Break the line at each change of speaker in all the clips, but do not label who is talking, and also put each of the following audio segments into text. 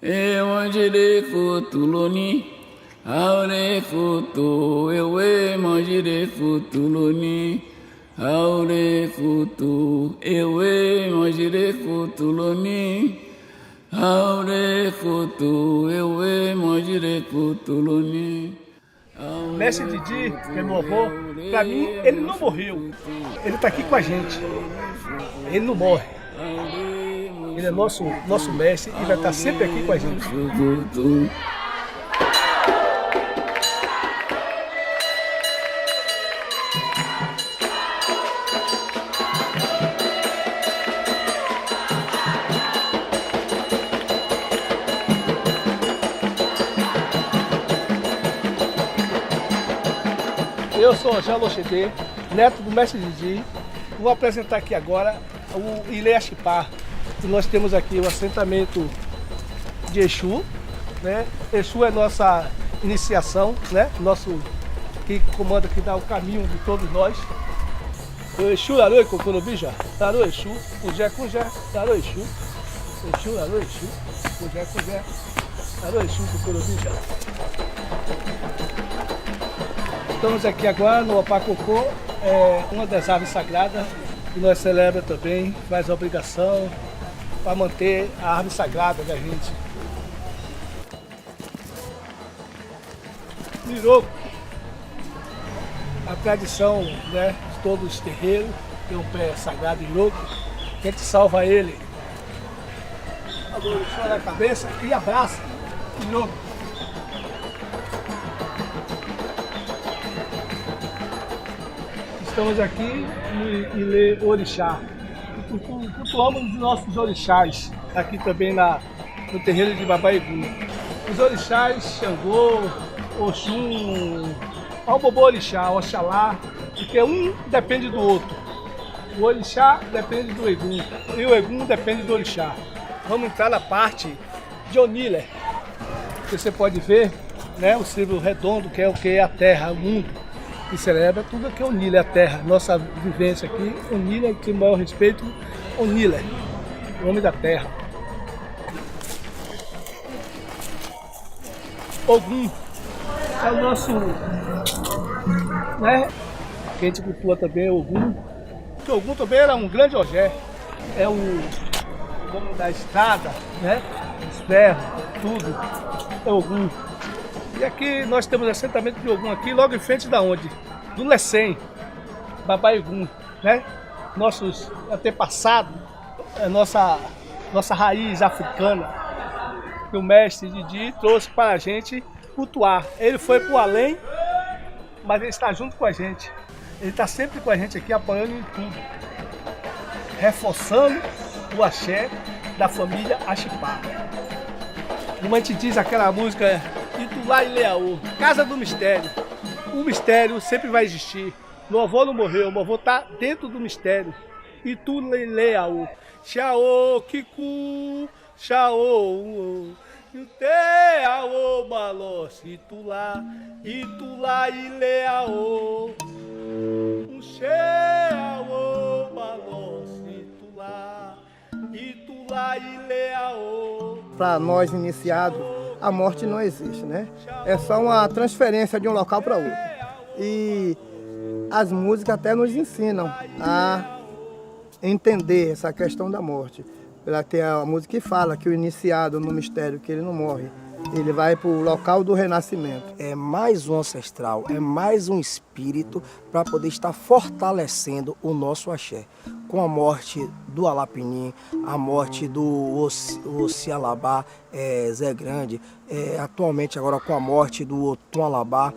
mangere kutuloni, aure kutu, ewe mangere kutuloni, aure kutu, ewe mangere kutuloni, aure kutu, ewe mangere kutuloni.
Mestre Didi, que é meu avô, pra mim, ele não morreu. Ele tá aqui com a gente. Ele não morre. Ele é nosso mestre e vai estar sempre aqui com a gente. Eu sou Angelo Oxedê, neto do mestre Didi. Vou apresentar aqui agora o Ilê Axipá. E nós temos aqui o assentamento de Exu, né? Exu é nossa iniciação, né? Nosso que comanda, que dá o caminho de todos nós. O Exu, Laroi, Cocorobija, Laroi, Exu, Cujé, Laroi, Exu, Exu, Laroi, Exu, Cujé, Laroi, Exu, Cocorobija. Estamos aqui agora no Opacocô, uma das aves sagradas que nós celebramos também, faz a obrigação para manter a árvore sagrada da gente. Miroco, a tradição, né, de todos os terreiros, tem um pé sagrado de Miroco, a gente salva ele, agora na cabeça e abraça Miroco. Estamos aqui no Ilê Orixá. Cultuamos os nossos orixás, aqui também no terreiro de Babaigu. Os orixás, Xangô, Oxum, Albobô Orixá, Oxalá, porque um depende do outro. O orixá depende do Egum e o Egum depende do orixá. Vamos entrar na parte de Onilé, que você pode ver, né, o círculo redondo, que é o que é a terra, o mundo. Que celebra tudo aqui é Onilé, a terra, nossa vivência aqui, Onilé, que tem o maior respeito, Onilé, o nome da terra. Ogum é o nosso, né, que a gente cultua também, Ogum. Porque Ogum também era um grande ogé, é o dono da estrada, né, os ferros, tudo, é Ogum. E aqui nós temos assentamento de Ogum aqui, logo em frente da onde? Do Lecém, Babaigu, né? Nossos antepassados, nossa raiz africana, que o mestre Didi trouxe para a gente cultuar. Ele foi para o além, mas ele está junto com a gente. Ele está sempre com a gente aqui, apoiando em tudo. Reforçando o axé da família Axipá. Como a gente diz aquela música, Itulá e Leaú, Casa do Mistério. O mistério sempre vai existir. Meu avô não morreu, meu avô está dentro do mistério. Itulá e Leaú. Xaô, Kiku, Xaô, Teaô, Malós, Itulá e Leaú. Xeaô, Malós, Itulá e Leaú.
Para nós iniciados, a morte não existe, né? É só uma transferência de um local para outro. E as músicas até nos ensinam a entender essa questão da morte. Ela tem a música que fala que o iniciado no mistério, que ele não morre, ele vai para o local do renascimento.
É mais um ancestral, é mais um espírito para poder estar fortalecendo o nosso axé. Com a morte do Alapinim, a morte do Ocialabá, Zé Grande, atualmente agora com a morte do Otum Alabá,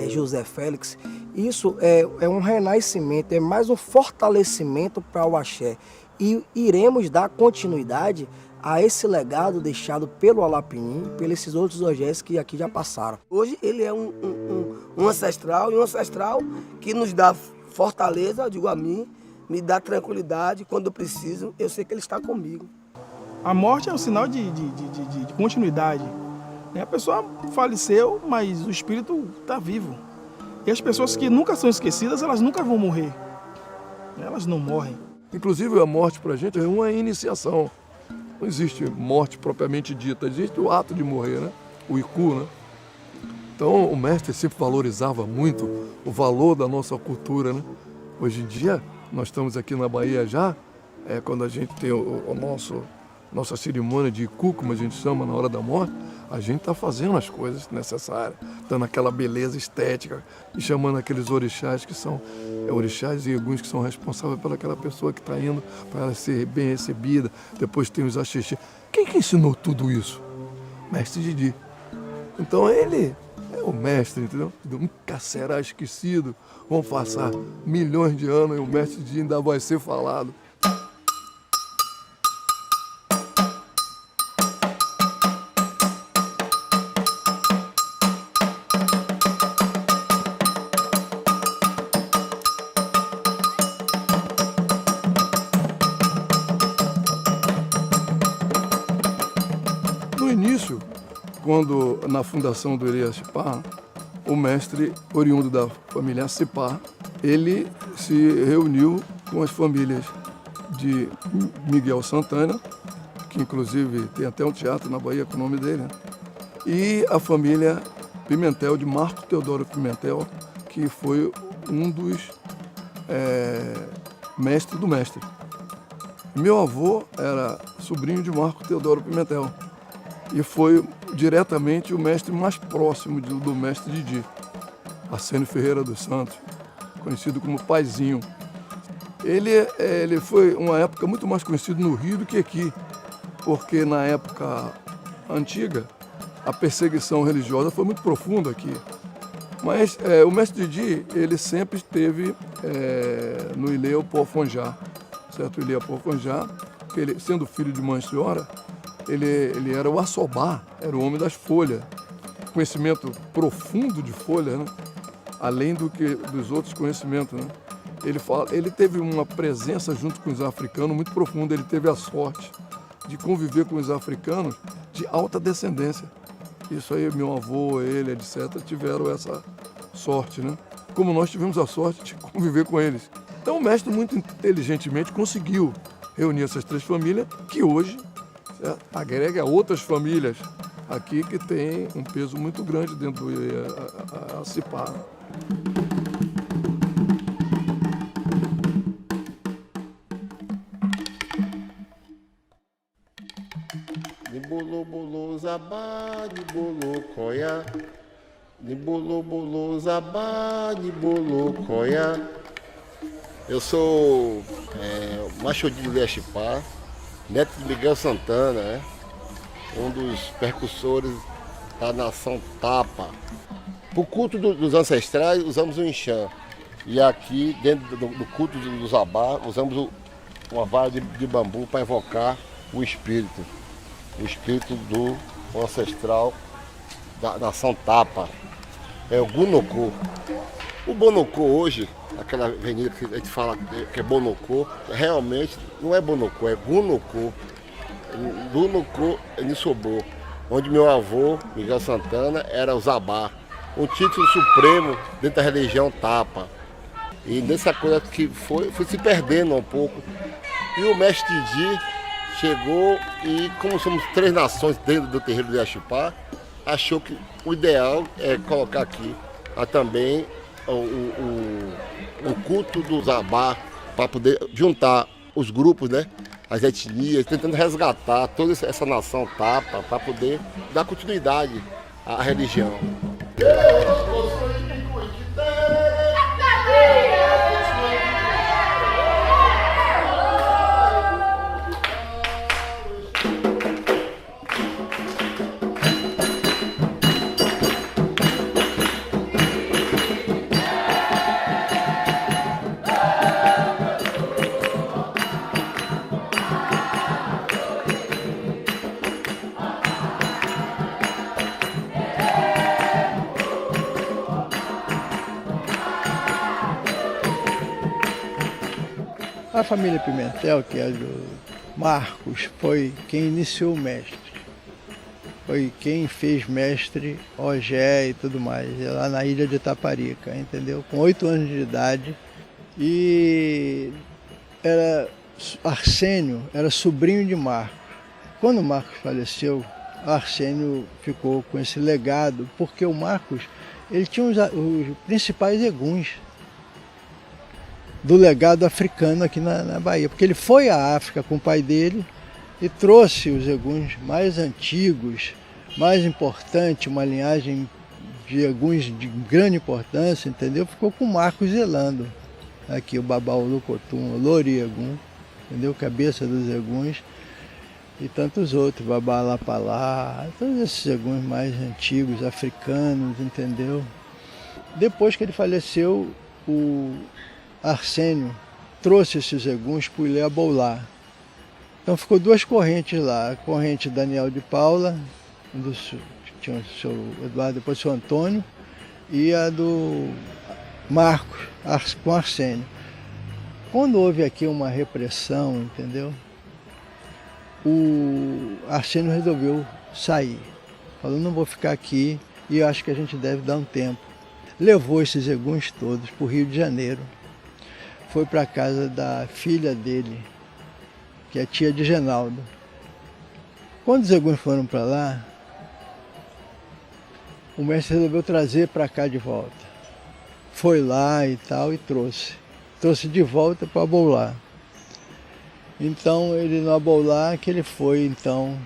José Félix, isso é um renascimento, é mais um fortalecimento para o axé. E iremos dar continuidade a esse legado deixado pelo Alapinim e pelos esses outros ogés que aqui já passaram.
Hoje ele é um ancestral, e um ancestral que nos dá fortaleza, eu digo a mim, me dá tranquilidade. Quando eu preciso, eu sei que ele está comigo.
A morte é um sinal de continuidade. A pessoa faleceu, mas o espírito está vivo. E as pessoas que nunca são esquecidas, elas nunca vão morrer. Elas não morrem.
Inclusive a morte para a gente é uma iniciação. não existe morte propriamente dita, existe o ato de morrer, né? O Iku, né? Então o mestre sempre valorizava muito o valor da nossa cultura, né? Hoje em dia, nós estamos aqui na Bahia já, quando a gente tem nossa cerimônia de Iku, como a gente chama, na hora da morte, a gente está fazendo as coisas necessárias, dando aquela beleza estética e chamando aqueles orixás que são orixás e eguns que são responsáveis pelaquela pessoa que está indo para ela ser bem recebida. Depois tem os axixi. Quem que ensinou tudo isso? Mestre Didi. Então ele é o mestre, entendeu? Nunca será esquecido. Vão passar milhões de anos e o mestre Didi ainda vai ser falado. No início, quando na fundação do Iriaxipá, o mestre oriundo da família Cipá, ele se reuniu com as famílias de Miguel Santana, que inclusive tem até um teatro na Bahia com o nome dele, né? E a família Pimentel, de Marco Teodoro Pimentel, que foi um dos mestres do mestre. Meu avô era sobrinho de Marco Teodoro Pimentel e foi diretamente o mestre mais próximo do mestre Didi, Arsênio Ferreira dos Santos, conhecido como Paizinho. Ele foi uma época muito mais conhecido no Rio do que aqui, porque na época antiga a perseguição religiosa foi muito profunda aqui. Mas o mestre Didi, ele sempre esteve no Ilhéu Pô-Fonjá, certo? Ilhéu Pô-Fonjá, que ele, sendo filho de mãe senhora, ele era o assobá, era o homem das folhas. Conhecimento profundo de folha, né? Além dos outros conhecimentos, né? Ele teve uma presença junto com os africanos muito profunda. Ele teve a sorte de conviver com os africanos de alta descendência. Isso aí, meu avô, ele, etc., tiveram essa sorte, né? Como nós tivemos a sorte de conviver com eles. Então o mestre muito inteligentemente conseguiu reunir essas três famílias que hoje agrega outras famílias aqui que tem um peso muito grande dentro do Cipá.
Ni bolo bolo zabá, ni bolo coia. Ni bolo bolo zabá, ni bolo coia. Eu sou Macho de Iriaxipá, neto de Miguel Santana, né? Um dos percussores da nação Tapa. Para o culto dos ancestrais, usamos o Inxã. E aqui, dentro do culto do Zabá, usamos uma vara de bambu para invocar o espírito do ancestral da nação Tapa. É o Gunocô. O Bonocô hoje, aquela avenida que a gente fala que é Bonocô, realmente não é Bonocô, é Gunocô. Gunocô é Nissobô, onde meu avô, Miguel Santana, era o Zabá, um título supremo dentro da religião Tapa. E nessa coisa que foi se perdendo um pouco. E o mestre Didi chegou e, como somos três nações dentro do terreiro do Iriaxipá, achou que o ideal é colocar aqui também o culto do Zabá, para poder juntar os grupos, né? As etnias, tentando resgatar toda essa nação Tapa para poder dar continuidade à religião.
A família Pimentel, que é do Marcos, foi quem iniciou o mestre. Foi quem fez mestre Ogé e tudo mais, lá na ilha de Itaparica, entendeu? Com 8 anos de idade. E Arsênio era sobrinho de Marcos. Quando o Marcos faleceu, o Arsênio ficou com esse legado, porque o Marcos ele tinha os principais eguns do legado africano aqui na Bahia, porque ele foi à África com o pai dele e trouxe os eguns mais antigos, mais importantes, uma linhagem de eguns de grande importância, entendeu? Ficou com o Marcos zelando. Aqui o Babá Olocotum, o Lori Egum, entendeu? Cabeça dos eguns. E tantos outros, Babá Lapalá, todos esses eguns mais antigos, africanos, entendeu? Depois que ele faleceu, o Arsênio trouxe esses eguns para o Ilê Abolá. Então ficou duas correntes lá, a corrente Daniel de Paula, tinha o seu Eduardo, depois o seu Antônio, e a do Marcos, com Arsênio. Quando houve aqui uma repressão, entendeu? O Arsênio resolveu sair. Falou, não vou ficar aqui e acho que a gente deve dar um tempo. Levou esses eguns todos para o Rio de Janeiro. Foi para a casa da filha dele, que é a tia de Genaldo. Quando os eguns foram para lá, o mestre resolveu trazer para cá de volta. Foi lá e tal e trouxe. Trouxe de volta para Abolá. Então, ele no Abolá, que ele foi, então,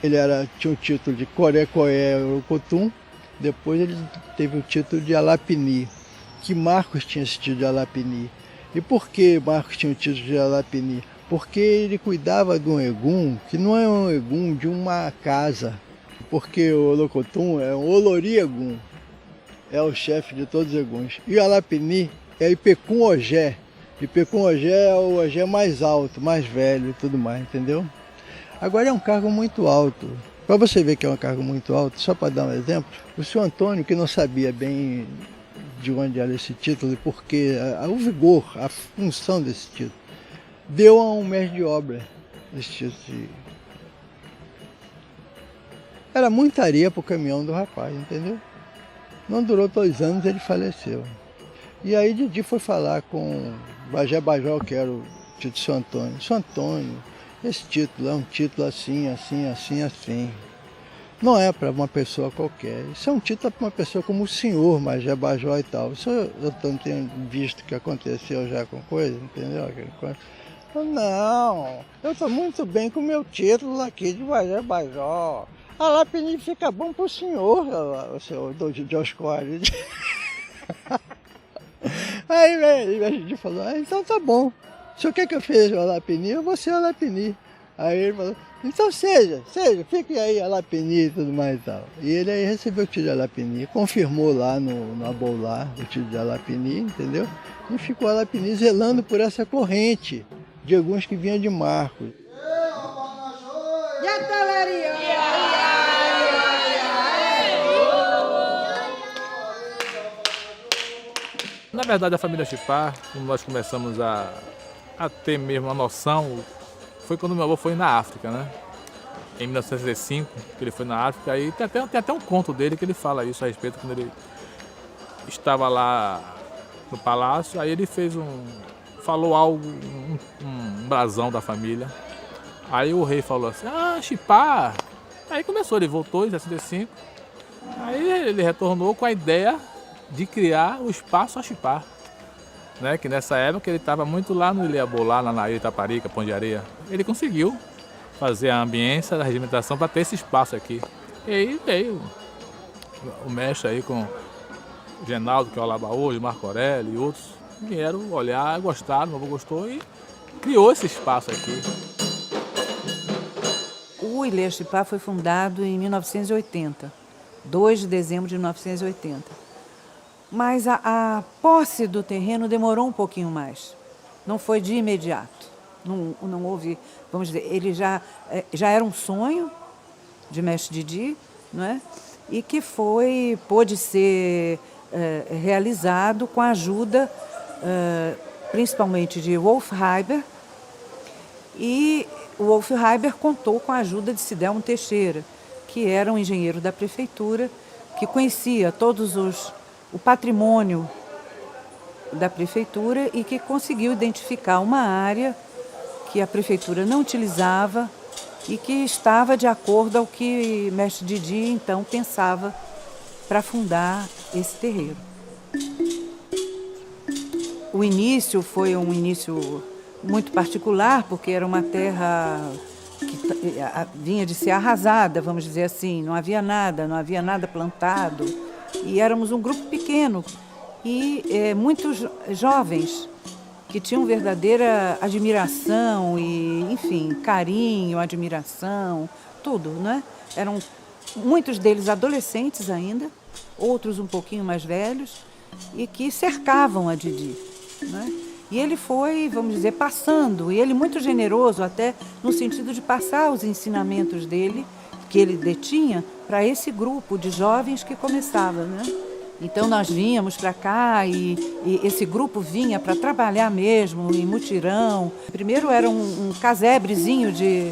ele tinha o título de Coré-Coé Orocotum, depois ele teve o título de Alapini, que Marcos tinha esse título de Alapini. E por que Marcos tinha o título de Alapini? Porque ele cuidava de um egum, que não é um egum de uma casa, porque o Olocotum é um Olori-Egum, é o chefe de todos os eguns. E o Alapini é Ipecum Ogé. Ipecum Ogé é o Ogé mais alto, mais velho e tudo mais, entendeu? Agora é um cargo muito alto. Para você ver que é um cargo muito alto, só para dar um exemplo, o senhor Antônio, que não sabia bem de onde era esse título e por que, o vigor, a função desse título, deu a um mestre de obra esse título. Era muita areia para o caminhão do rapaz, entendeu? Não durou 2 anos, ele faleceu. E aí Didi foi falar com Bagé Bajol, que era o título de São Antônio. São Antônio, esse título é um título assim, assim, assim, assim. Não é para uma pessoa qualquer. Isso é um título para uma pessoa como o senhor Bagé Bajol e tal. Isso eu não tenho visto que aconteceu já com coisa, entendeu? Não, eu estou muito bem com o meu título aqui de Bagé Bajol. A Lapini fica bom para o senhor, o senhor Dioscório. Aí a gente falou, então tá bom. O senhor quer que eu seja o Alapini? Eu vou ser o Alapini. Aí ele falou, então seja, fique aí Alapini e tudo mais e tal. E ele aí recebeu o título de Alapini, confirmou lá no Abolá o título de Alapini, entendeu? E ficou Alapini zelando por essa corrente de alguns que vinham de Marcos.
Na verdade, a família Chipá, quando nós começamos a ter mesmo a noção, foi quando meu avô foi na África, né? Em 1965, que ele foi na África, aí tem até um conto dele que ele fala isso a respeito, quando ele estava lá no palácio, aí ele falou algo, um brasão da família. Aí o rei falou assim, Chipá! Aí começou, ele voltou em 65, aí ele retornou com a ideia de criar o Espaço Axipá, né? Que nessa época ele estava muito lá no Ilê Abolá, lá na Ilha Itaparica, Pão de Areia. Ele conseguiu fazer a ambiência da regimentação para ter esse espaço aqui. E aí veio o mestre aí com o Genaldo, que é o Alabaú, o Marco Aurélio e outros, vieram olhar, gostaram, o avô gostou e criou esse espaço aqui.
O Ilê Axipá foi fundado em 1980, 2 de dezembro de 1980. Mas a posse do terreno demorou um pouquinho mais. Não foi de imediato. Não houve, vamos dizer, ele já era um sonho de mestre Didi, não é? E que pôde ser realizado com a ajuda principalmente de Wolf Heiber. E o Wolf Heiber contou com a ajuda de Cidelmo Teixeira, que era um engenheiro da prefeitura, que conhecia o patrimônio da prefeitura e que conseguiu identificar uma área que a prefeitura não utilizava e que estava de acordo ao que mestre Didi então pensava para fundar esse terreiro. O início foi um início muito particular, porque era uma terra que vinha de ser arrasada, vamos dizer assim, não havia nada plantado, e éramos um grupo pequeno e muitos jovens que tinham verdadeira admiração e, enfim, carinho, admiração, tudo, né? Eram muitos deles adolescentes ainda, outros um pouquinho mais velhos, e que cercavam a Didi, né? E ele foi, vamos dizer, passando, e ele muito generoso até no sentido de passar os ensinamentos dele, que ele detinha, para esse grupo de jovens que começava, né? Então nós vínhamos para cá e esse grupo vinha para trabalhar mesmo em mutirão. Primeiro era um casebrezinho de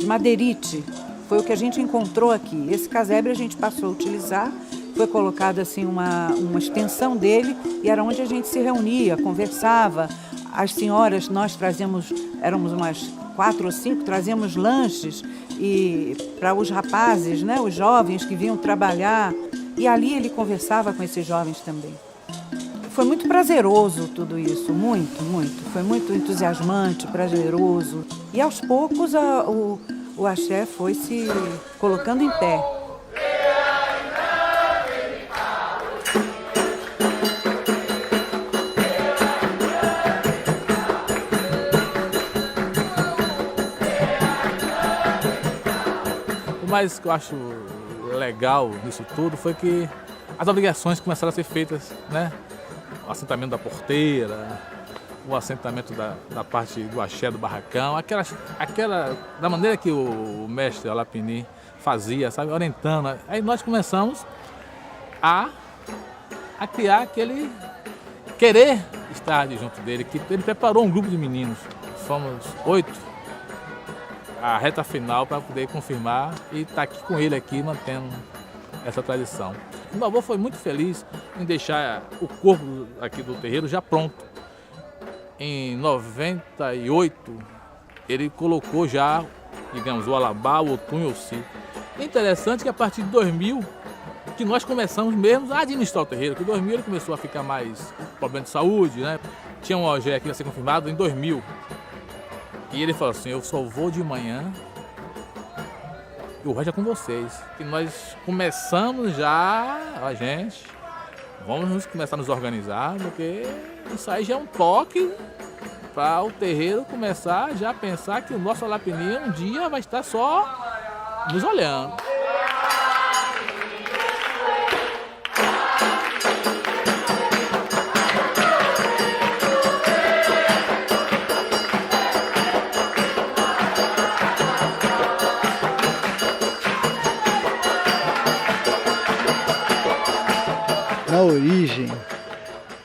madeirite, foi o que a gente encontrou aqui. Esse casebre a gente passou a utilizar, foi colocada assim uma extensão dele e era onde a gente se reunia, conversava. As senhoras, nós trazíamos, éramos umas 4 ou 5, trazíamos lanches e para os rapazes, né, os jovens que vinham trabalhar. E ali ele conversava com esses jovens também. Foi muito prazeroso tudo isso, muito, muito. Foi muito entusiasmante, prazeroso. E aos poucos o axé foi se colocando em pé.
O mais que eu acho legal nisso tudo foi que as obrigações começaram a ser feitas, né? O assentamento da porteira, o assentamento da parte do axé, do barracão, aquela da maneira que o mestre Alapini fazia, sabe, orientando. Aí nós começamos a criar aquele querer estar junto dele, que ele preparou um grupo de meninos, fomos 8, a reta final para poder confirmar e estar aqui com ele aqui, mantendo essa tradição. O meu avô foi muito feliz em deixar o corpo aqui do terreiro já pronto. Em 98, ele colocou já, digamos, o alabá, o otum e o si. É interessante que a partir de 2000, que nós começamos mesmo a administrar o terreiro, que em 2000 ele começou a ficar mais problema de saúde, né? Tinha um OGE aqui a ser confirmado em 2000. E ele falou assim, eu só vou de manhã e o resto é com vocês. E nós começamos já, a gente, vamos começar a nos organizar, porque isso aí já é um toque para o terreiro começar já a pensar que o nosso Alapini um dia vai estar só nos olhando.
Na origem,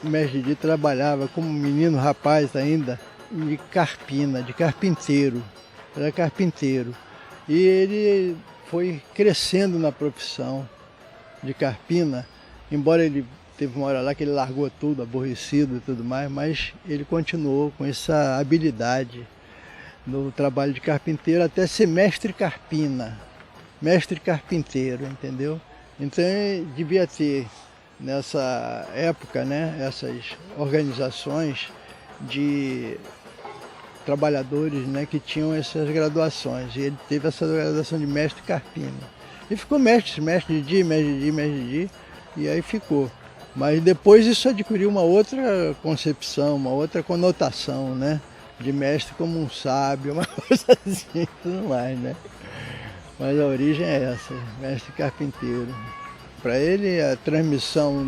o mestre Didi trabalhava como menino rapaz ainda de carpina, de carpinteiro. Era carpinteiro. E ele foi crescendo na profissão de carpina, embora ele teve uma hora lá que ele largou tudo, aborrecido e tudo mais, mas ele continuou com essa habilidade no trabalho de carpinteiro até ser mestre carpina, mestre carpinteiro, entendeu? Então ele devia ter nessa época, né, essas organizações de trabalhadores, né, que tinham essas graduações. E ele teve essa graduação de mestre carpina. E ficou mestre Didi, e aí ficou. Mas depois isso adquiriu uma outra concepção, uma outra conotação, né, de mestre como um sábio, uma coisa assim, tudo mais, né. Mas a origem é essa, mestre carpinteiro. Para ele, a transmissão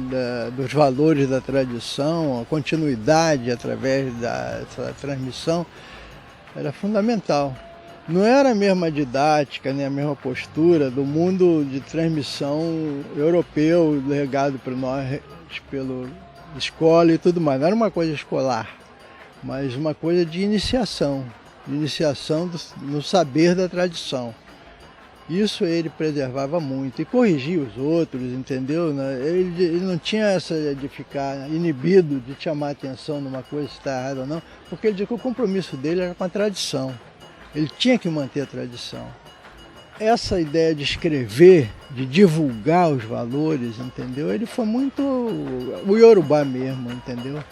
dos valores da tradição, a continuidade através dessa transmissão, era fundamental. Não era a mesma didática, nem a mesma postura do mundo de transmissão europeu, legado para nós pela escola e tudo mais. Não era uma coisa escolar, mas uma coisa de iniciação no saber da tradição. Isso ele preservava muito e corrigia os outros, entendeu? Ele não tinha essa de ficar inibido de chamar atenção numa coisa se está errada ou não, porque ele dizia que o compromisso dele era com a tradição. ele tinha que manter a tradição. Essa ideia de escrever, de divulgar os valores, entendeu? Ele foi muito o Iorubá mesmo, entendeu?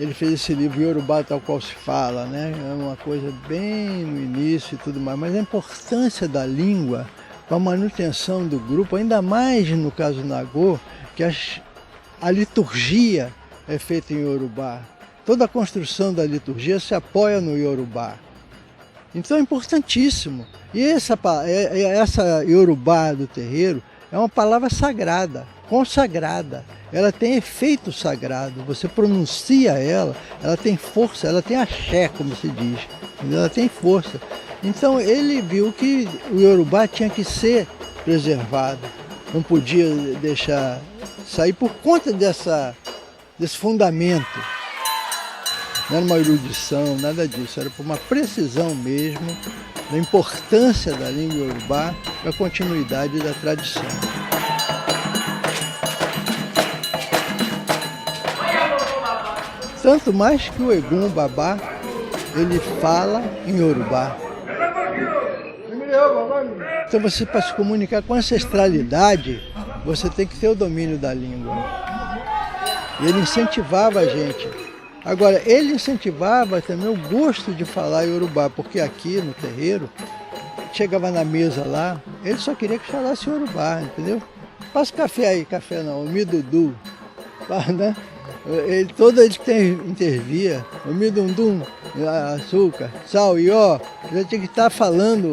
Ele fez esse livro Iorubá tal qual se fala, né? É uma coisa bem no início e tudo mais, mas a importância da língua para a manutenção do grupo, ainda mais no caso do Nagô, que a liturgia é feita em Iorubá. Toda a construção da liturgia se apoia no Iorubá. Então é importantíssimo. E essa Iorubá do terreiro é uma palavra sagrada, consagrada. Ela tem efeito sagrado. Você pronuncia ela tem força, ela tem axé, como se diz. Ela tem força. Então ele viu que o Iorubá tinha que ser preservado. Não podia deixar sair por conta desse fundamento. Não era uma erudição, nada disso. Era por uma precisão mesmo da importância da língua Iorubá para a continuidade da tradição. Tanto mais que o Egum Babá, ele fala em Iorubá. Então você, para se comunicar com ancestralidade, você tem que ter o domínio da língua. E ele incentivava a gente. Agora, ele incentivava também o gosto de falar Iorubá, porque aqui no terreiro, chegava na mesa lá, ele só queria que falasse Iorubá, entendeu? Passa café aí, café não, o midudu, né? Ele intervia, o midundum, açúcar, sal, ió, já tinha que estar falando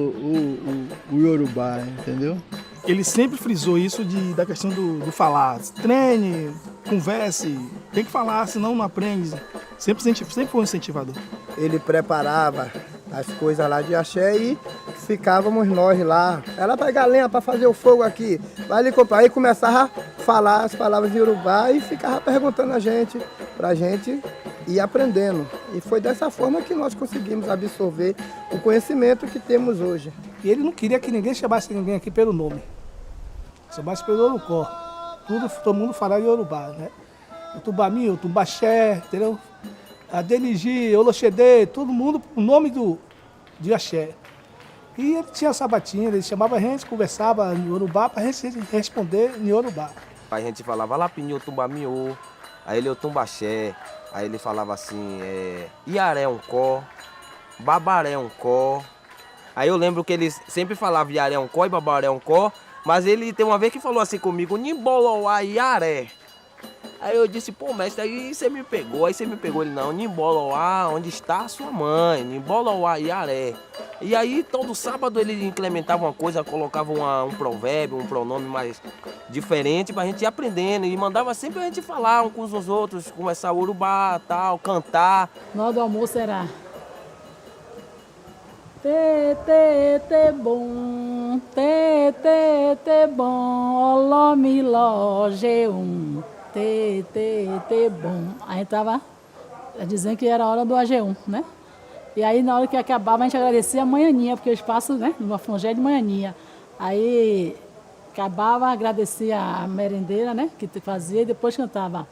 o Iorubá, entendeu?
Ele sempre frisou isso da questão do falar. Treine, converse, tem que falar, senão não aprende. Sempre foi um incentivador.
Ele preparava as coisas lá de axé e ficávamos nós lá. Ela pegar lenha para fazer o fogo aqui, vai ali comprar. Aí começava a falar as palavras de Iorubá e ficava perguntando pra gente ir aprendendo. E foi dessa forma que nós conseguimos absorver o conhecimento que temos hoje.
E ele não queria que ninguém chamasse ninguém aqui pelo nome. Chamasse pelo Orucó. Todo mundo falava Iorubá, né? O Tubami, o Tumbaxé, entendeu? A Denigi, Oloxedê, todo mundo, o nome de axé. E ele tinha a sabatina, ele chamava a gente, conversava em Iorubá para a gente responder em Iorubá.
A gente falava Lapinho, Tumbamiô, aí ele o Tumbaxé, aí ele falava assim, Iaré um có, Babaré um có. Aí eu lembro que ele sempre falava Iaré um có e Babaré um có, mas ele tem uma vez que falou assim comigo, Nimbolowá Iaré. Aí eu disse, pô, mestre, aí você me pegou. Ele, não, Nimbolowá, onde está a sua mãe? Nimbolowá Iaré. E aí, todo sábado ele implementava uma coisa, colocava um provérbio, um pronome mais diferente pra gente ir aprendendo. E mandava sempre a gente falar uns com os outros, conversar Urubá, tal, cantar.
Na hora do almoço era... Tê bom, tê bom, olome lojeum. Tê bom. A gente tava dizendo que era a hora do AG1, né? E aí na hora que acabava a gente agradecia a manhaninha, porque o espaço, né, no Afongé de manhaninha. Aí acabava, agradecia a merendeira, né, que fazia e depois cantava.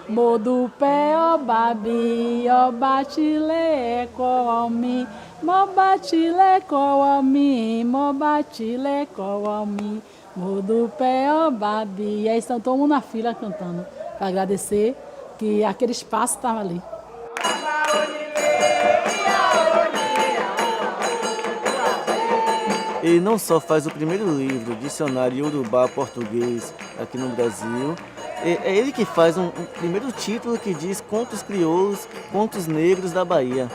Modo pé, ó babi, ó batile, coalmi, mo batile, coalmi, mo batile, coalmi. Modo pé, ó babi. E aí estão todo mundo na fila cantando, para agradecer que aquele espaço estava ali.
Ele não só faz o primeiro livro, Dicionário Iorubá Português, aqui no Brasil, é ele que faz um primeiro título que diz Contos Crioulos, Contos Negros da Bahia.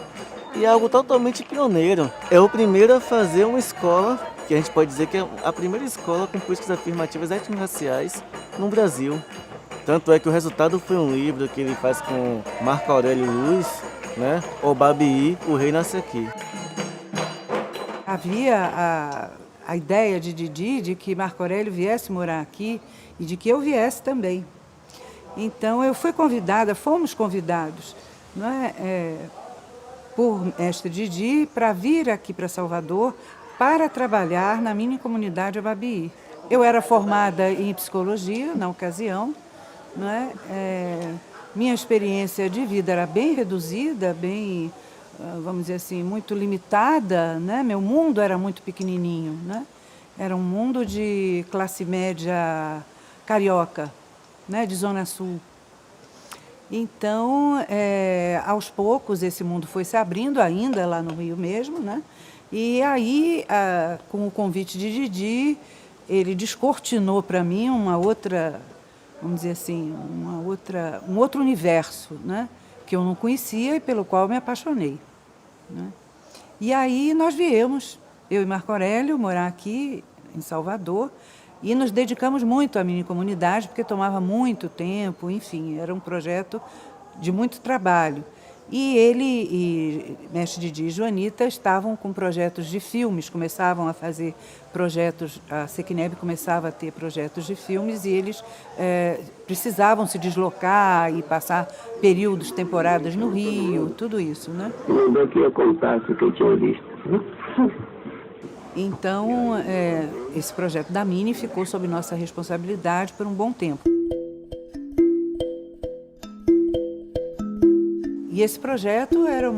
E é algo totalmente pioneiro. É o primeiro a fazer uma escola, que a gente pode dizer que é a primeira escola com políticas afirmativas étnico-raciais no Brasil. Tanto é que o resultado foi um livro que ele faz com Marco Aurélio Luz, né? O Babi, o Rei Nasce Aqui.
Havia a ideia de Didi de que Marco Aurélio viesse morar aqui e de que eu viesse também. Então eu fui convidada, fomos convidados, não é, por mestre Didi para vir aqui para Salvador para trabalhar na mini comunidade Ababi. Eu era formada em psicologia na ocasião, não é? Minha experiência de vida era bem reduzida, bem vamos dizer assim, muito limitada, né? Meu mundo era muito pequenininho, né? Era um mundo de classe média carioca, né? De Zona Sul. Então, aos poucos, esse mundo foi se abrindo ainda lá no Rio mesmo, né? E aí, com o convite de Didi, ele descortinou para mim uma outra, vamos dizer assim, um outro universo, né? Que eu não conhecia e pelo qual eu me apaixonei, né? E aí nós viemos, eu e Marco Aurélio, morar aqui em Salvador, e nos dedicamos muito à mini comunidade, porque tomava muito tempo, enfim, era um projeto de muito trabalho. E ele e Mestre Didi e Joanita estavam com projetos de filmes, começavam a fazer projetos, a Sequineb começava a ter projetos de filmes e eles precisavam se deslocar e passar períodos, temporadas no Rio, tudo isso, né?
Mandou que eu contasse o que eu tinha visto.
Então, esse projeto da Mini ficou sob nossa responsabilidade por um bom tempo. E esse projeto era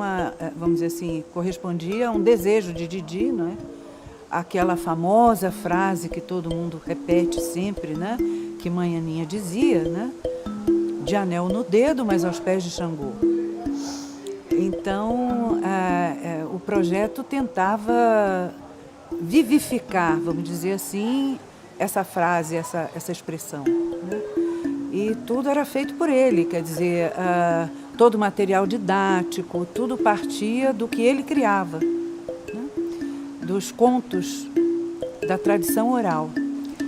vamos dizer assim, correspondia a um desejo de Didi, não é? Aquela famosa frase que todo mundo repete sempre, né? Que Mãe Aninha dizia, né? De anel no dedo, mas aos pés de Xangô. Então, o projeto tentava vivificar, vamos dizer assim, essa frase, essa expressão, né? E tudo era feito por ele, quer dizer, todo o material didático, tudo partia do que ele criava, né? Dos contos da tradição oral.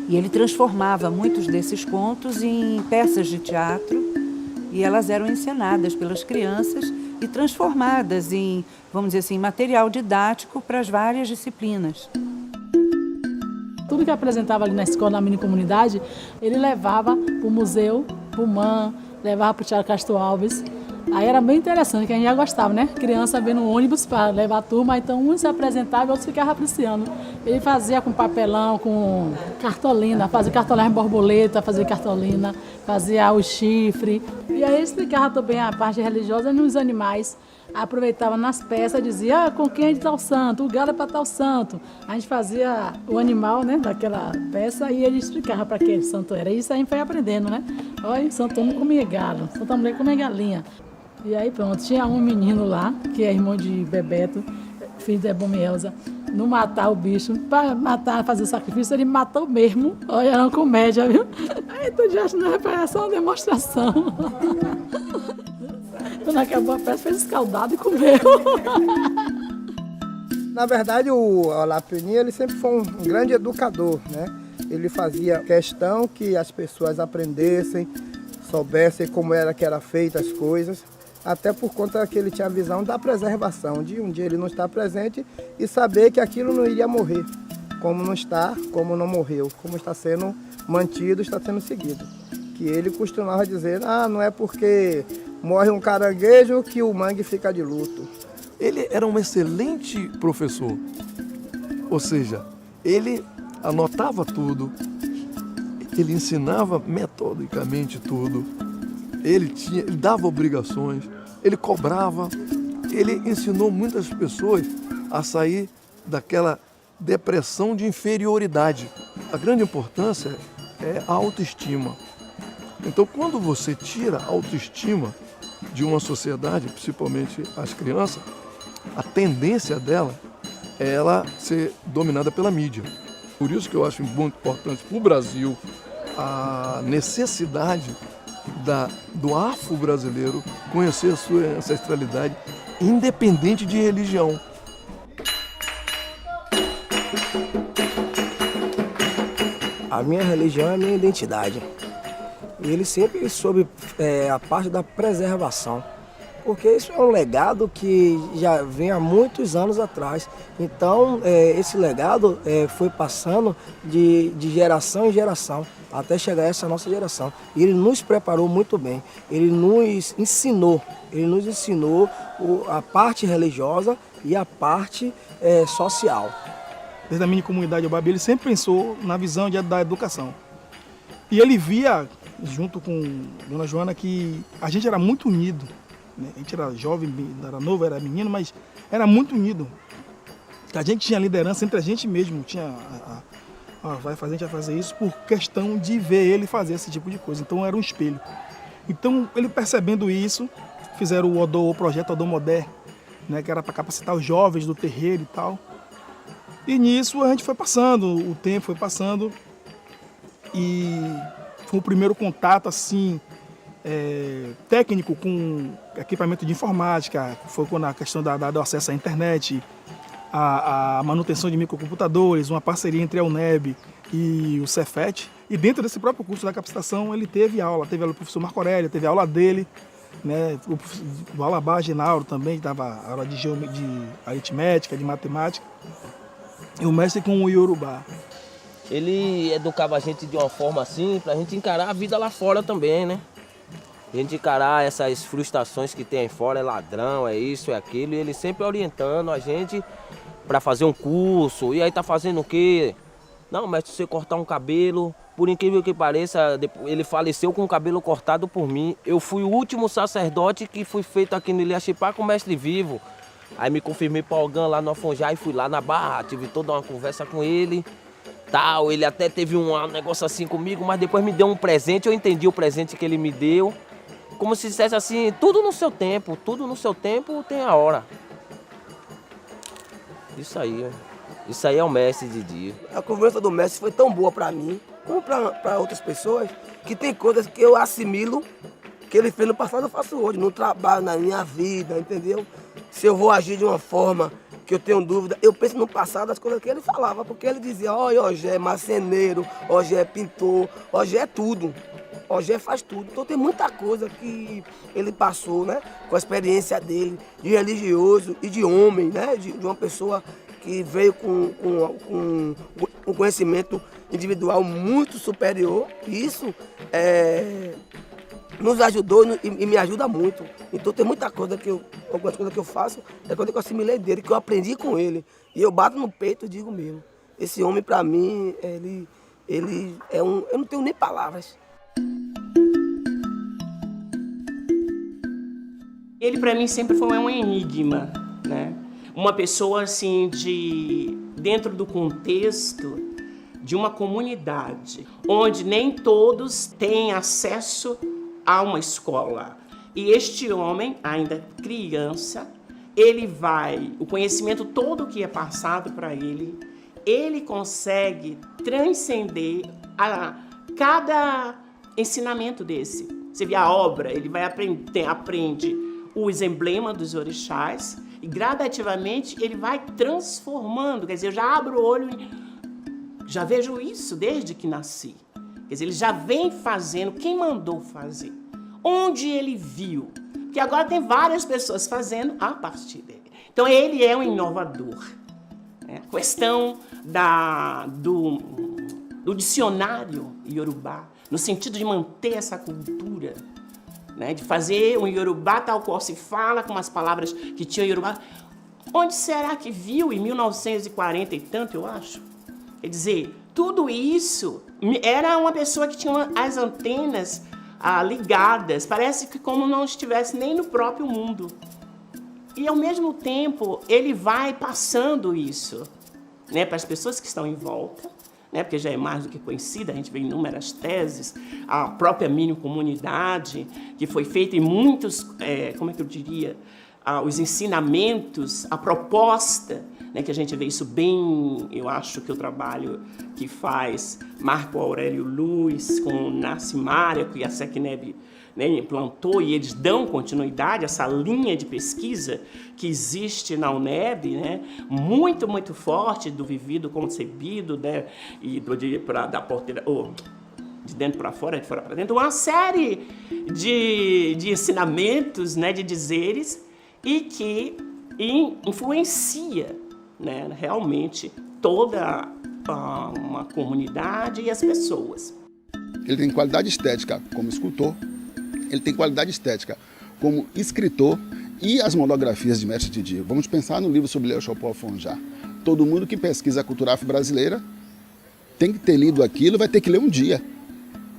E ele transformava muitos desses contos em peças de teatro e elas eram encenadas pelas crianças e transformadas em, vamos dizer assim, material didático para as várias disciplinas.
Tudo que apresentava ali na escola, na mini comunidade, ele levava para o museu, para o MAN, levava para o Teatro Castro Alves. Aí era bem interessante, que a gente já gostava, né? Criança vendo um ônibus para levar a turma, então uns se apresentavam e outros ficavam apreciando. Ele fazia com papelão, com cartolina, fazia cartolina borboleta, fazia cartolina, fazia o chifre. E aí explicava também a parte religiosa nos animais. Aproveitava nas peças, dizia com quem é de tal santo, o galo é para tal santo. A gente fazia o animal, né, daquela peça e ele explicava para que santo era. Isso a gente foi aprendendo, né? Olha, Santo Homem comia galo, Santa Mulher comia galinha. E aí pronto, tinha um menino lá, que é irmão de Bebeto, filho de Ebomielza, não matar o bicho, para matar, fazer o sacrifício, ele matou mesmo. Olha, era uma comédia, viu? Aí tu já não é só uma demonstração. Quando acabou a peça, fez escaldado e comeu.
Na verdade, o Lapini, ele sempre foi um grande educador, né? Ele fazia questão que as pessoas aprendessem, soubessem como era que era feita as coisas, até por conta que ele tinha a visão da preservação, de um dia ele não estar presente e saber que aquilo não iria morrer, como não está, como não morreu, como está sendo mantido, está sendo seguido. Que ele costumava dizer, não é porque morre um caranguejo que o mangue fica de luto.
Ele era um excelente professor, ou seja, ele anotava tudo, ele ensinava metodicamente tudo, ele dava obrigações, ele cobrava, ele ensinou muitas pessoas a sair daquela depressão de inferioridade. A grande importância é a autoestima. Então, quando você tira a autoestima de uma sociedade, principalmente as crianças, a tendência dela é ela ser dominada pela mídia. Por isso que eu acho muito importante para o Brasil a necessidade do afro-brasileiro conhecer a sua ancestralidade, independente de religião.
A minha religião é a minha identidade. E ele sempre soube a parte da preservação, porque isso é um legado que já vem há muitos anos atrás. Então, esse legado foi passando de geração em geração, até chegar a essa nossa geração. E ele nos preparou muito bem, ele nos ensinou a parte religiosa e a parte social.
Desde a mini comunidade Obabi, ele sempre pensou na visão da educação. E ele via, junto com Dona Joana, que a gente era muito unido. né? A gente era jovem, era novo, era menino, mas era muito unido. A gente tinha liderança entre a gente mesmo, tinha a gente vai fazer isso por questão de ver ele fazer esse tipo de coisa. Então era um espelho. Então, ele percebendo isso, fizeram o projeto Odomoder, né, que era para capacitar os jovens do terreiro e tal. E nisso a gente foi passando, o tempo foi passando, e foi o primeiro contato assim, técnico com equipamento de informática, foi quando a questão do acesso à internet, a manutenção de microcomputadores, uma parceria entre a UNEB e o Cefet. E dentro desse próprio curso da capacitação ele teve aula do professor Marco Aurélio, teve aula dele, né, o Alabá Genauro também, dava aula de aritmética, de matemática, e o mestre com o Iorubá.
Ele educava a gente de uma forma assim, pra gente encarar a vida lá fora também, né? A gente encarar essas frustrações que tem aí fora, é ladrão, é isso, é aquilo, e ele sempre orientando a gente para fazer um curso. E aí tá fazendo o quê? Não, mestre, se você cortar um cabelo, por incrível que pareça, ele faleceu com o cabelo cortado por mim. Eu fui o último sacerdote que fui feito aqui no Ilha-Chipá com o mestre vivo. Aí me confirmei para o Algan lá no Afonjá e fui lá na Barra, tive toda uma conversa com ele. Tal, ele até teve um negócio assim comigo, mas depois me deu um presente, eu entendi o presente que ele me deu. Como se dissesse assim, tudo no seu tempo tem a hora. Isso aí é o mestre Didi.
A conversa do mestre foi tão boa para mim, como para outras pessoas, que tem coisas que eu assimilo que ele fez no passado, eu faço hoje, no trabalho, na minha vida, entendeu? Se eu vou agir de uma forma que eu tenho dúvida, eu penso no passado as coisas que ele falava, porque ele dizia, olha, Ogé é marceneiro, Ogé é pintor, Ogé é tudo. Ogé faz tudo. Então tem muita coisa que ele passou, né? Com a experiência dele, de religioso e de homem, né? De uma pessoa que veio com um conhecimento individual muito superior. E isso nos ajudou e me ajuda muito. Então tem muita coisa algumas coisas que eu faço, é coisa que eu assimilei dele, que eu aprendi com ele. E eu bato no peito e digo mesmo, esse homem para mim, ele é um... Eu não tenho nem palavras.
Ele para mim sempre foi um enigma, né? Uma pessoa assim dentro do contexto de uma comunidade, onde nem todos têm acesso a uma escola. E este homem, ainda criança, o conhecimento todo que é passado para ele consegue transcender a cada ensinamento desse. Você vê a obra, ele vai aprende os emblemas dos orixás e gradativamente ele vai transformando. Quer dizer, eu já abro o olho e já vejo isso desde que nasci. Quer dizer, ele já vem fazendo, quem mandou fazer? Onde ele viu? Porque agora tem várias pessoas fazendo a partir dele. Então ele é um inovador. A questão do dicionário Iorubá, no sentido de manter essa cultura, né, de fazer um Iorubá tal qual se fala, com as palavras que tinha Iorubá. Onde será que viu em 1940 e tanto, eu acho? Quer dizer, tudo isso era uma pessoa que tinha as antenas ligadas, parece que como não estivesse nem no próprio mundo. E ao mesmo tempo ele vai passando isso, né, para as pessoas que estão em volta, né, porque já é mais do que conhecida, a gente vê inúmeras teses, a própria mini-comunidade, que foi feita em muitos, como é que eu diria, os ensinamentos, a proposta, né, que a gente vê isso bem, eu acho que o trabalho que faz Marco Aurélio Luz com Narcimária, que a SECNEB, né, implantou, e eles dão continuidade a essa linha de pesquisa que existe na UNEB, né, muito, muito forte, do vivido concebido, né, e da porteira, de dentro para fora, de fora para dentro, uma série de ensinamentos, né, de dizeres, e que influencia, né, realmente toda uma comunidade e as pessoas.
Ele tem qualidade estética como escultor, ele tem qualidade estética como escritor, e as monografias de Mestre Didi. Vamos pensar no livro sobre Leopold Afonjá. Todo mundo que pesquisa a cultura afro-brasileira tem que ter lido aquilo, vai ter que ler um dia.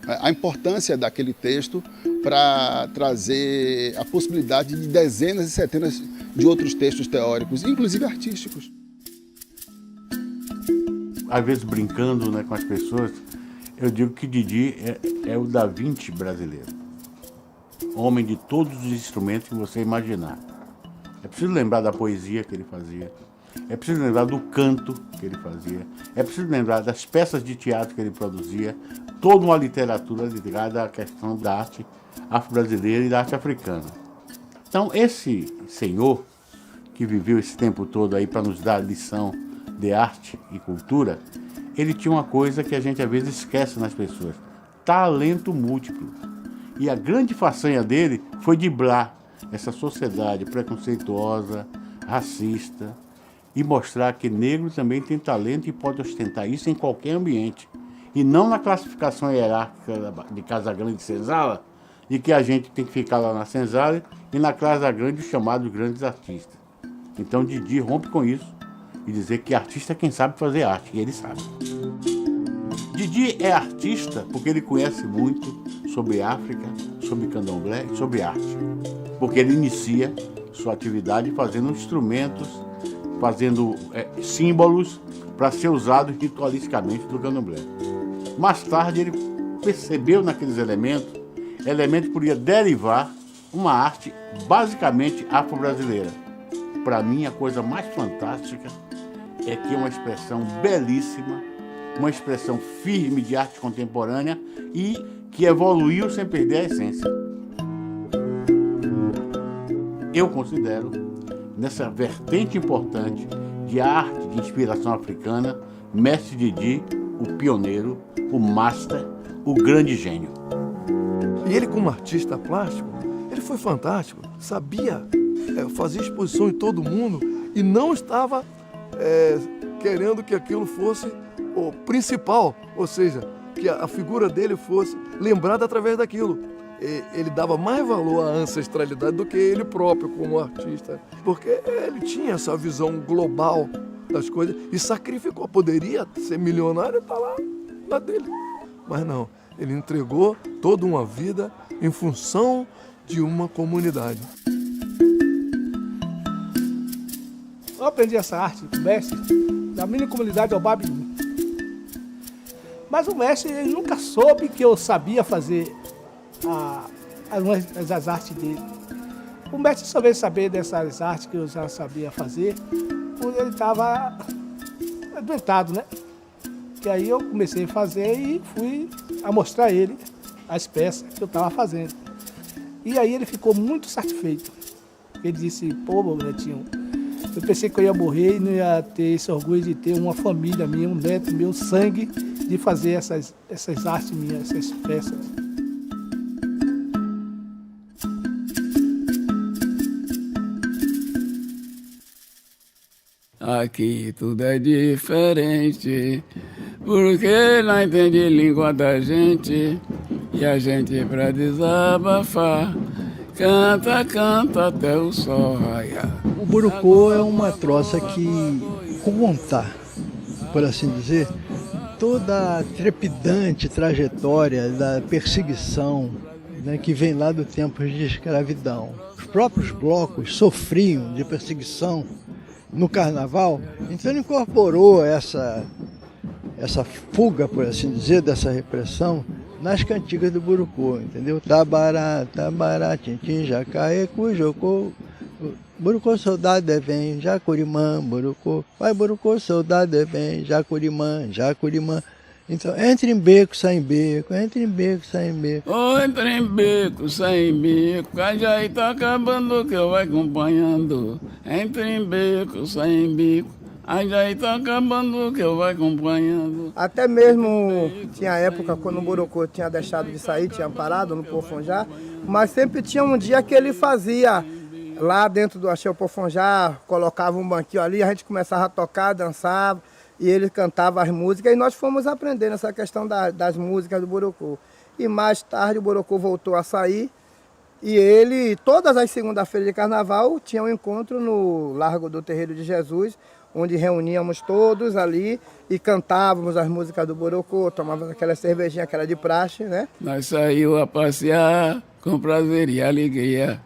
a importância daquele texto para trazer a possibilidade de dezenas e centenas de outros textos teóricos, inclusive artísticos.
Às vezes brincando, né, com as pessoas, eu digo que Didi é o Da Vinci brasileiro. Homem de todos os instrumentos que você imaginar. É preciso lembrar da poesia que ele fazia. É preciso lembrar do canto que ele fazia. É preciso lembrar das peças de teatro que ele produzia. Toda uma literatura ligada à questão da arte afro-brasileira e da arte africana. Então, esse senhor que viveu esse tempo todo aí para nos dar lição de arte e cultura, ele tinha uma coisa que a gente às vezes esquece nas pessoas: talento múltiplo. E a grande façanha dele foi driblar essa sociedade preconceituosa, racista, e mostrar que negro também tem talento e pode ostentar isso em qualquer ambiente. E não na classificação hierárquica de Casa Grande e Senzala, e que a gente tem que ficar lá na Senzala e na Casa Grande os chamados grandes artistas. Então Didi rompe com isso e dizer que artista é quem sabe fazer arte, e ele sabe. Didi é artista porque ele conhece muito sobre África, sobre candomblé e sobre arte. Porque ele inicia sua atividade fazendo instrumentos, fazendo símbolos para ser usados ritualisticamente do candomblé. Mais tarde ele percebeu naqueles elementos que podia derivar uma arte basicamente afro-brasileira. Para mim, a coisa mais fantástica é que é uma expressão belíssima, uma expressão firme de arte contemporânea e que evoluiu sem perder a essência. Eu considero, nessa vertente importante de arte de inspiração africana, Mestre Didi, o pioneiro, o master, o grande gênio.
E ele, como artista plástico, ele foi fantástico, sabia fazer exposição em todo mundo e não estava querendo que aquilo fosse o principal, ou seja, que a figura dele fosse lembrada através daquilo. Ele dava mais valor à ancestralidade do que ele próprio como artista, porque ele tinha essa visão global das coisas e sacrificou. Poderia ser milionário e estar lá na dele, mas não. Ele entregou toda uma vida em função de uma comunidade.
Eu aprendi essa arte com o mestre da minha comunidade Albabiú. Mas o mestre ele nunca soube que eu sabia fazer as artes dele. O mestre só veio saber dessas artes que eu já sabia fazer quando ele estava adoentado, né? Que aí eu comecei a fazer e fui a mostrar a ele as peças que eu estava fazendo. E aí ele ficou muito satisfeito. Ele disse, pô, meu Netinho, eu pensei que eu ia morrer e não ia ter esse orgulho de ter uma família minha, um neto meu, sangue, de fazer essas artes minhas, essas peças.
Aqui tudo é diferente, porque não entende língua da gente, e a gente pra desabafar, canta, canta até o sol raiar.
O Burucô é uma troça que conta, por assim dizer, toda a trepidante trajetória da perseguição, né, que vem lá do tempo de escravidão. Os próprios blocos sofriam de perseguição no carnaval, então ele incorporou essa fuga, por assim dizer, dessa repressão nas cantigas do Burucô, entendeu? Tabará, tabará, tintim, jacaê, cujocô, Burucô, soldado, vem, Jacurimã, Burucô, vai Burucô, soldado, vem, Jacurimã, Jacurimã. Então, entra em beco, sai em beco, entra em beco, sai em beco.
Entra em beco, sai em beco, a Jaí tá acabando que eu vou acompanhando. Entra em beco, sai em beco, a Jaí tá acabando que eu vou acompanhando.
Até mesmo tinha época quando o Burucô tinha deixado de sair, tinha parado no Pofonjá, mas sempre tinha um dia que ele fazia lá dentro do Axé Pofonjá, colocava um banquinho ali, a gente começava a tocar, dançava. E ele cantava as músicas e nós fomos aprendendo essa questão das músicas do Burucô. E mais tarde o Burucô voltou a sair e ele, todas as segundas-feiras de carnaval, tinha um encontro no Largo do Terreiro de Jesus, onde reuníamos todos ali e cantávamos as músicas do Borocô, tomávamos aquela cervejinha que era de praxe, né?
Nós saímos a passear com prazer e alegria,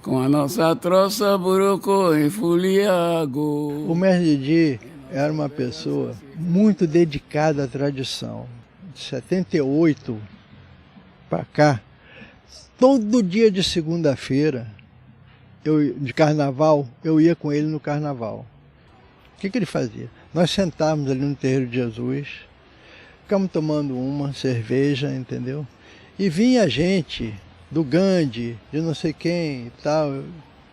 com a nossa troça Borocô em Fuliago.
O mestre Didi era uma pessoa muito dedicada à tradição. De 78 para cá, todo dia de segunda-feira, de carnaval, eu ia com ele no carnaval. O que ele fazia? Nós sentávamos ali no Terreiro de Jesus, ficamos tomando uma cerveja, entendeu? E vinha gente do Gandhi, de não sei quem e tal,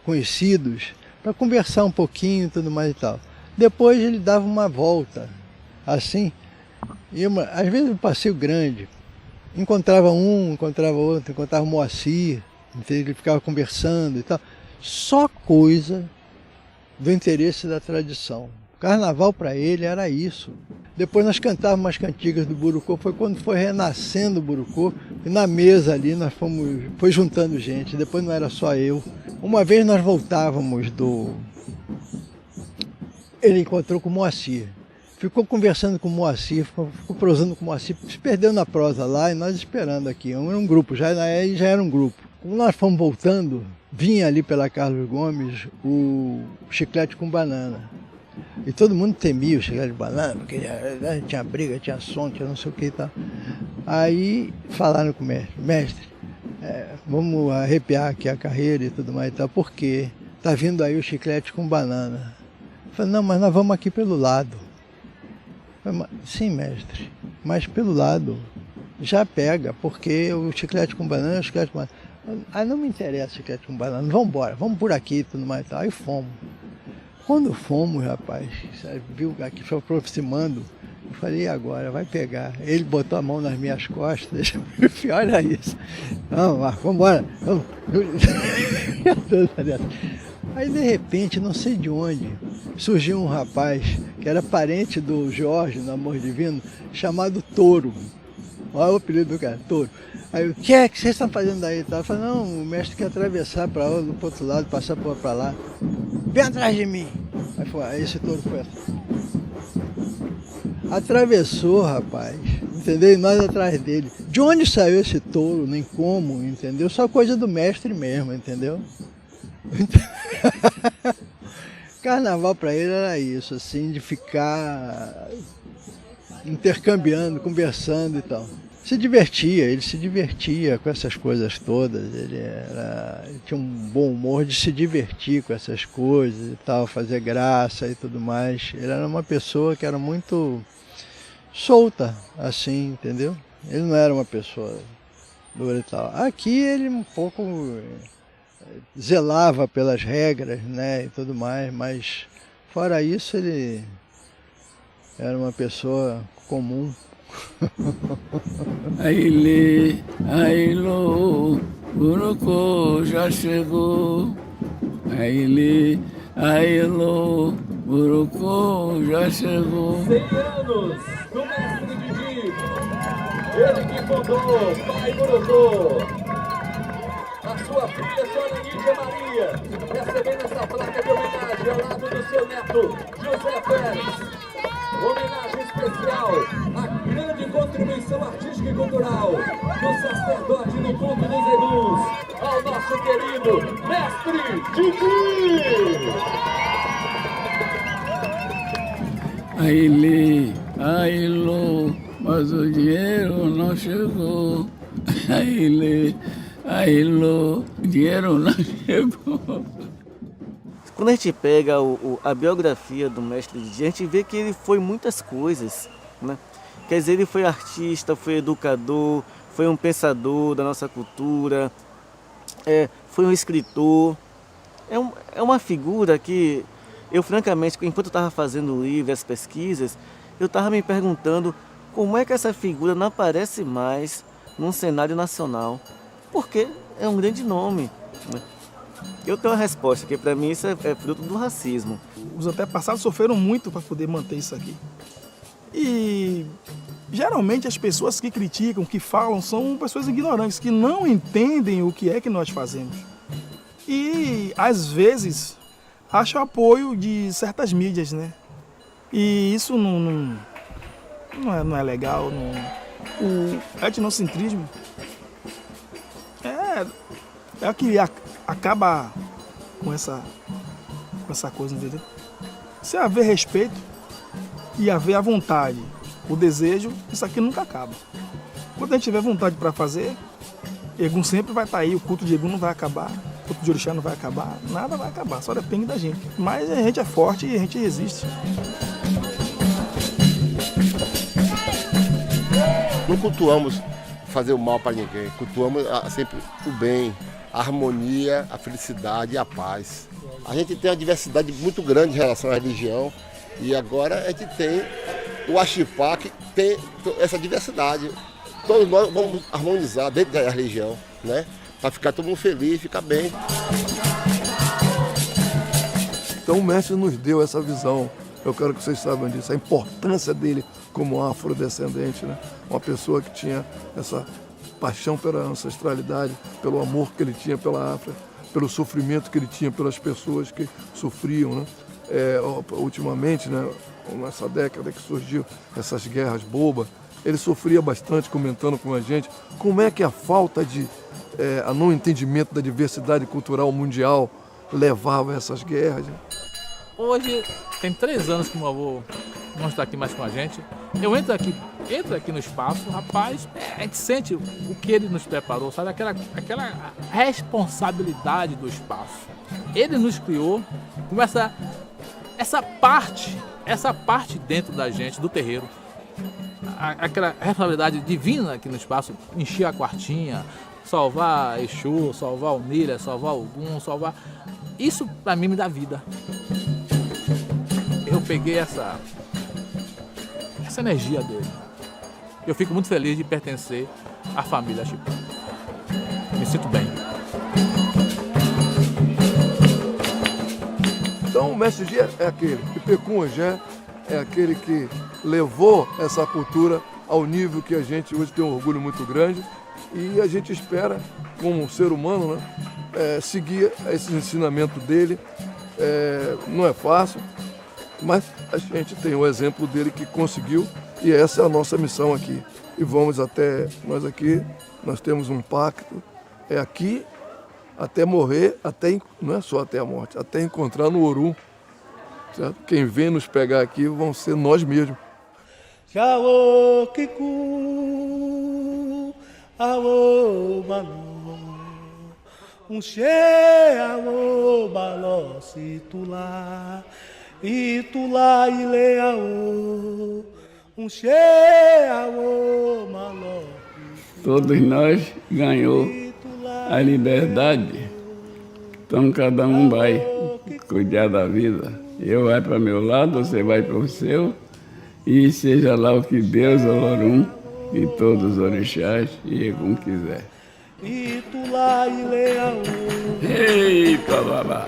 conhecidos, para conversar um pouquinho e tudo mais e tal. Depois ele dava uma volta, assim, e às vezes um passeio grande. Encontrava um, encontrava outro, encontrava o Moacir, ele ficava conversando e tal. Só coisa do interesse da tradição. O carnaval para ele era isso. Depois nós cantávamos umas cantigas do Borocô, foi quando foi renascendo o Borocô, e na mesa ali nós foi juntando gente, depois não era só eu. Uma vez nós voltávamos ele encontrou com o Moacir, ficou conversando com o Moacir, ficou prosando com o Moacir, se perdeu na prosa lá e nós esperando aqui, era um grupo, já era um grupo. Quando nós fomos voltando, vinha ali pela Carlos Gomes o Chiclete com Banana. E todo mundo temia o Chiclete com Banana, porque tinha briga, tinha som, tinha não sei o que e tal. Aí falaram com o mestre, vamos arrepiar aqui a carreira e tudo mais e tal, porque tá vindo aí o Chiclete com Banana. Eu falei, não, mas nós vamos aqui pelo lado. Eu falei, sim, mestre, mas pelo lado já pega, porque o Chiclete com Banana é o Chiclete com Banana. Aí não me interessa o Chiclete com Banana, vamos embora, vamos por aqui e tudo mais e tal. Aí fomos. Quando fomos, rapaz, viu aqui foi aproximando, eu falei, e agora? Vai pegar. Ele botou a mão nas minhas costas, olha isso. Vamos embora. Vamos. Aí, de repente, não sei de onde, surgiu um rapaz que era parente do Jorge, no Amor Divino, chamado Touro. Olha o apelido do cara, Touro. Aí, o que é que vocês estão fazendo aí? Eu falei, não, o mestre quer atravessar para o outro lado, passar para lá. Vem atrás de mim. Aí esse touro foi assim. Atravessou, rapaz, entendeu? E nós atrás dele. De onde saiu esse touro, nem como, entendeu? Só coisa do mestre mesmo, entendeu? Carnaval para ele era isso, assim, de ficar intercambiando, conversando e tal. Ele se divertia com essas coisas todas, ele tinha um bom humor de se divertir com essas coisas e tal, fazer graça e tudo mais. Ele era uma pessoa que era muito solta, assim, entendeu? Ele não era uma pessoa dura e tal. Aqui ele um pouco zelava pelas regras, né, e tudo mais, mas fora isso ele era uma pessoa comum.
Aile, ailô, Borocô já chegou. Aile, ailô, Borocô já chegou.
100 anos do mestre Didi, ele que fundou Pai Borocô. A sua filha, Sônia Nídia Maria, recebendo essa placa de homenagem ao lado do seu neto, José Pérez. Homenagem especial à grande contribuição artística e cultural do sacerdote do Ponto dos Egus, ao nosso querido mestre Didi.
Aile, ailô, mas o dinheiro não chegou. Aile, ailô, o dinheiro não chegou.
Quando a gente pega a biografia do mestre Didi, a gente vê que ele foi muitas coisas, né? Quer dizer, ele foi artista, foi educador, foi um pensador da nossa cultura, foi um escritor. É uma figura que eu, francamente, enquanto eu estava fazendo o livro e as pesquisas, eu estava me perguntando como é que essa figura não aparece mais num cenário nacional. Porque é um grande nome, né? Eu tenho uma resposta, que para mim isso é fruto do racismo.
Os antepassados sofreram muito para poder manter isso aqui. E geralmente as pessoas que criticam, que falam, são pessoas ignorantes, que não entendem o que é que nós fazemos. E às vezes acham apoio de certas mídias, né? E isso não é legal. O etnocentrismo é o que acaba com essa coisa, entendeu? Se haver respeito e haver a vontade, o desejo, isso aqui nunca acaba. Quando a gente tiver vontade para fazer, Egum sempre vai estar aí, o culto de Egum não vai acabar, o culto de Orixá não vai acabar, nada vai acabar, só depende da gente. Mas a gente é forte e a gente resiste.
Não cultuamos fazer o mal para ninguém, cultuamos sempre o bem, a harmonia, a felicidade e a paz. A gente tem uma diversidade muito grande em relação à religião e agora a gente tem o Axipá que tem essa diversidade. Todos nós vamos harmonizar dentro da religião, né? Para ficar todo mundo feliz, ficar bem.
Então o mestre nos deu essa visão. Eu quero que vocês saibam disso, a importância dele como afrodescendente, né? Uma pessoa que tinha essa paixão pela ancestralidade, pelo amor que ele tinha pela África, pelo sofrimento que ele tinha pelas pessoas que sofriam, né? Ultimamente, né, nessa década que surgiu essas guerras bobas, ele sofria bastante, comentando com a gente como é que a falta de a não entendimento da diversidade cultural mundial levava a essas guerras. Né?
Hoje tem 3 anos que o meu avô não está aqui mais com a gente. Eu entro aqui no espaço, rapaz, a gente sente o que ele nos preparou, sabe? Aquela responsabilidade do espaço. Ele nos criou com essa parte dentro da gente, do terreiro. Aquela responsabilidade divina aqui no espaço, encher a quartinha, salvar Exu, salvar o Nira, salvar o Ogum, salvar... Isso pra mim me dá vida. Eu peguei essa energia dele. Eu fico muito feliz de pertencer à família Axipá. Me sinto bem.
Então o mestre Dia é aquele, e Pecum Ogé é aquele que levou essa cultura ao nível que a gente hoje tem um orgulho muito grande e a gente espera, como um ser humano, né, seguir esse ensinamento dele. Não é fácil, mas a gente tem o exemplo dele que conseguiu e essa é a nossa missão aqui. E vamos até, nós temos um pacto, é aqui até morrer, não é só até a morte, até encontrar no Orum. Certo? Quem vem nos pegar aqui vão ser nós mesmos.
Jaô Kiku, aô Balô, Unxê, aô Baló, Situlá, Itulá, Ileaô, Unxê, aô Maló.
Todos nós ganhou a liberdade, então cada um vai cuidar da vida. Eu vai para meu lado, você vai para o seu, e seja lá o que Deus, Olorum e todos os orixás e Egum quiser.
Itulá, Ileaô.
Eita, babá!